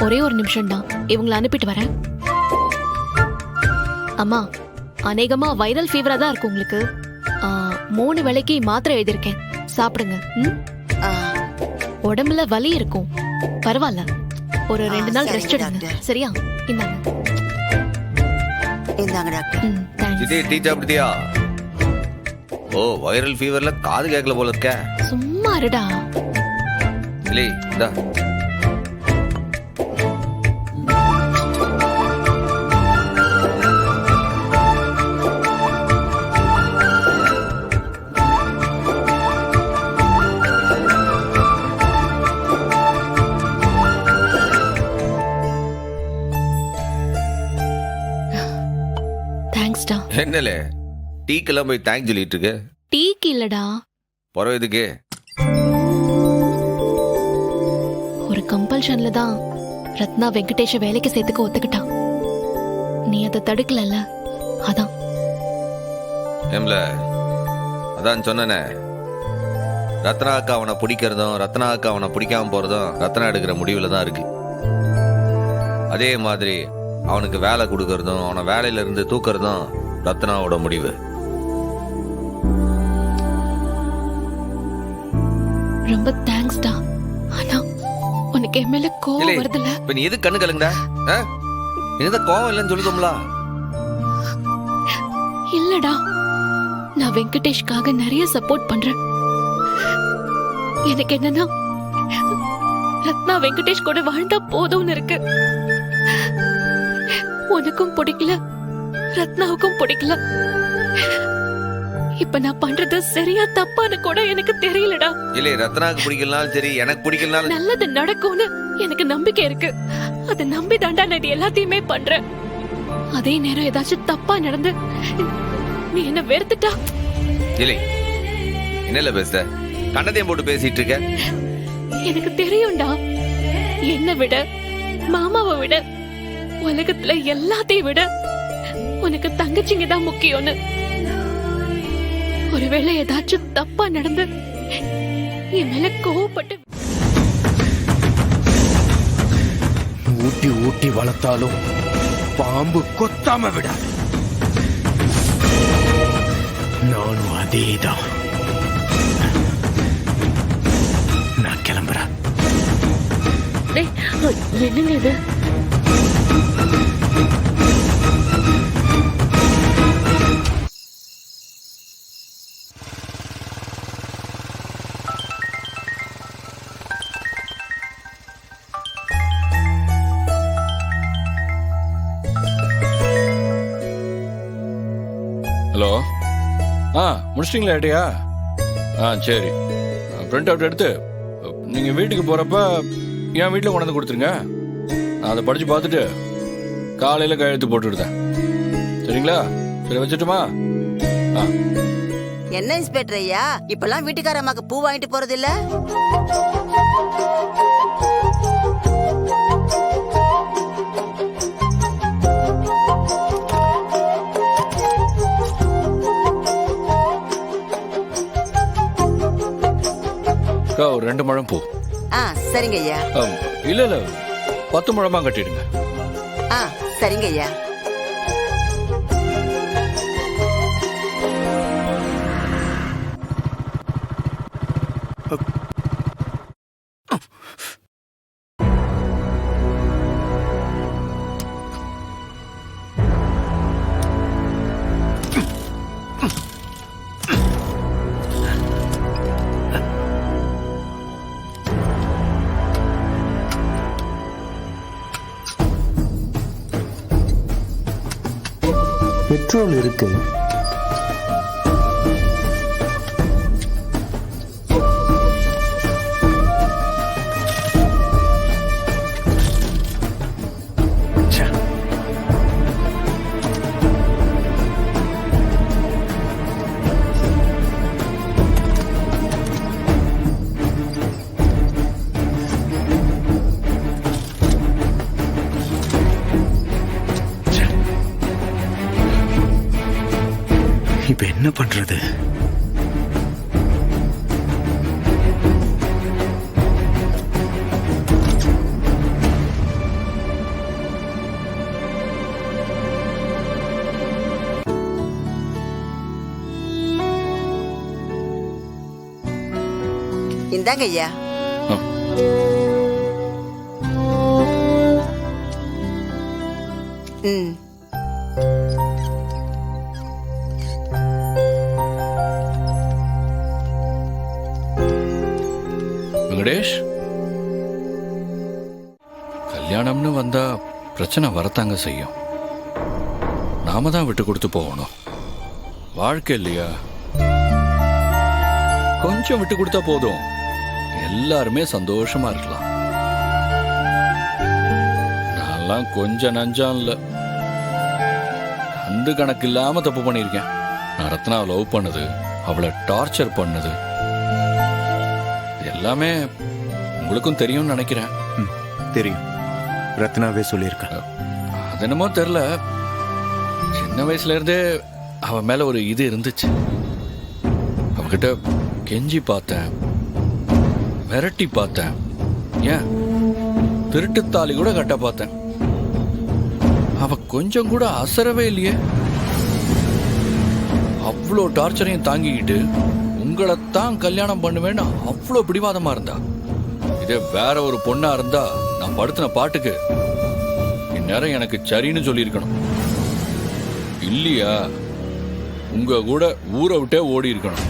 ஒரே ஒரு நிமிஷம் தான், இவங்களை அனுப்பிட்டு வரேன். அம்மா, அநேகமா வைரல் ஃபீவரா தான் இருக்கு உங்களுக்கு. 3 வேளைக்கு மாத்திரை எழுதியிருக்கேன், சாப்பிடுங்க. உடம்புல வலி இருக்கும், பரவாயில்ல, ஒரு 2 நாள் ரெஸ்ட் எடுங்க. சரியா? இந்தாங்க. இந்தாங்க டாக்டர். இதே டீ சாப்பிட்டியா? ஓ, வைரல் ஃபீவர்ல காது கேட்கல போல இருக்க. சும்மா இருடா. இல்லை, இந்தா. தேங்க்ஸ்டா. என்னலே டீக்கெல்லாம் போய் தேங்க்ஸ் சொல்லிட்டு இருக்கு? டீக்கு இல்லடா, பரவ இதுக்கு ஒரு கம்பல்ஷன்ல தான் ரத்னா வெங்கடேஷ வேலைக்கு சேர்த்துக்க ஒத்துக்கிட்டான். நீ அதை தடுக்கலல்ல, அதான். ஏம்ல, அதான் சொன்னனே, ரத்னா அக்கா அவனை பிடிக்கிறதும் ரத்னா அக்கா அவனை பிடிக்காம போறதும் ரத்னா எடுக்கிற முடிவுல தான் இருக்கு. அதே மாதிரி அவனுக்கு வேலை கொடுக்கறதும் அவனை வேலையில இருந்து தூக்குறதும் ரத்னாவோட முடிவு. ரொம்ப தேங்க்ஸ்டா. ஆனா உனக்கு என் மேல கோவம் வருதுல? இப்ப நீ எது கண்ணு கலங்கடா? என்னதான் கோவம் இல்லைன்னு சொல்லுதோம்ல? இல்லடா, நான் வெங்கடேஷ்காக நிறைய சப்போர்ட் பண்றேன். எனக்கு என்னன்னா, ரத்னா வெங்கடேஷ் கூட வாழ்ந்தா போதும்னு இருக்கு. உனக்கும் பிடிக்கல, ரத்னாவுக்கும் பிடிக்கல. இப்ப நான் பண்றது சரியா தப்பான்னு கூட எனக்கு தெரியலடா. இல்ல, ரத்னாக்கு பிடிக்கலனாலும் சரி, எனக்கு பிடிக்கலனாலும் நல்லது நடக்கும்னு எனக்கு நம்பிக்கை இருக்கு. அதை நம்பி தாண்டா நான் இது எல்லாத்தையுமே பண்றேன். அதே நேரம் ஏதாச்சும் தப்பா நடந்து நீ என்ன வெறுத்துட்டா? இல்லை, என்னல பேச கண்ணதையும் போட்டு பேசிட்டு இருக்க? எனக்கு தெரியும்டா, என்ன விட மாமாவை விட உலகத்துல எல்லாத்தையும் விட உனக்கு தங்கச்சிங்க தான் முக்கியம்னு. ஒருவேளை ஏதாச்சும் தப்பா நடந்து என் மேல கோவப்பட்டு ஊட்டி ஊட்டி வளர்த்தாலும் பாம்பு கொத்தாம விடாது. நானும் அதேதான். நான் கிளம்புறேன். என்னங்க இது? ஹலோ, முடிச்சிட்டிங்களா ஐடியா? சரி, பிரிண்ட் அவுட் எடுத்து நீங்கள் வீட்டுக்கு போகிறப்ப என் வீட்டில் கொண்டாந்து கொடுத்துருங்க. நான் அதை படித்து பார்த்துட்டு காலையில் கையெழுத்து போட்டுடுதேன். சரிங்களா? சரி, வச்சுட்டுமா? என்ன இன்ஸ்பெக்டர் ஐயா, இப்பெல்லாம் வீட்டுக்கார அம்மாக்கு பூ வாங்கிட்டு போறது இல்ல? ஒரு 2 முழம் பூ. சரிங்க ஐயா. இல்ல 10 முழமா கட்டிடுங்க. சரிங்க ஐயா. பெட்ரோல் இருக்கு. இப்ப என்ன பண்றது? இந்தாங்க ஐயா. ஆ. ம். வெங்கடேஷ், கல்யாணம்னு வந்தா பிரச்சனை வரத்தாங்க செய்யும். நாம தான் விட்டு கொடுத்து போகணும். வாழ்க்கை இல்லையா? கொஞ்சம் விட்டு கொடுத்தா போதும், எல்லாருமே சந்தோஷமா இருக்கலாம். நான்லாம் கொஞ்சம் நஞ்சம் இல்ல, கண்டு கணக்கு இல்லாம தப்பு பண்ணியிருக்கேன். நான் ரத்னாவை லவ் பண்ணது, அவளை டார்ச்சர் பண்ணது எல்லாமே உங்களுக்கும் தெரியும்னு நினைக்கிறேன். தெரியும், ரத்னாவே சொல்லியிருக்கேன். அது என்னமோ தெரியல, சின்ன வயசுல இருந்தே அவ மேல ஒரு இது இருந்துச்சு. அவகிட்ட கெஞ்சி பார்த்தேன், மிரட்டி பார்த்தேன், ஏன் திருட்டுத்தாலி கூட கட்ட பார்த்தேன். அவ கொஞ்சம் கூட அசரவே இல்லையே. அவ்வளோ டார்ச்சரையும் தாங்கிக்கிட்டு உங்களைத்தான் கல்யாணம் பண்ணுவேன்னு அவ்வளோ பிடிவாதமா இருந்தா. இதே வேற ஒரு பொண்ணா இருந்தா நான் படுத்தின பாட்டுக்கு இந்நேரம் எனக்கு சரின்னு சொல்லியிருக்கணும். இல்லையா, உங்க கூட ஊரை விட்டே ஓடி இருக்கணும்.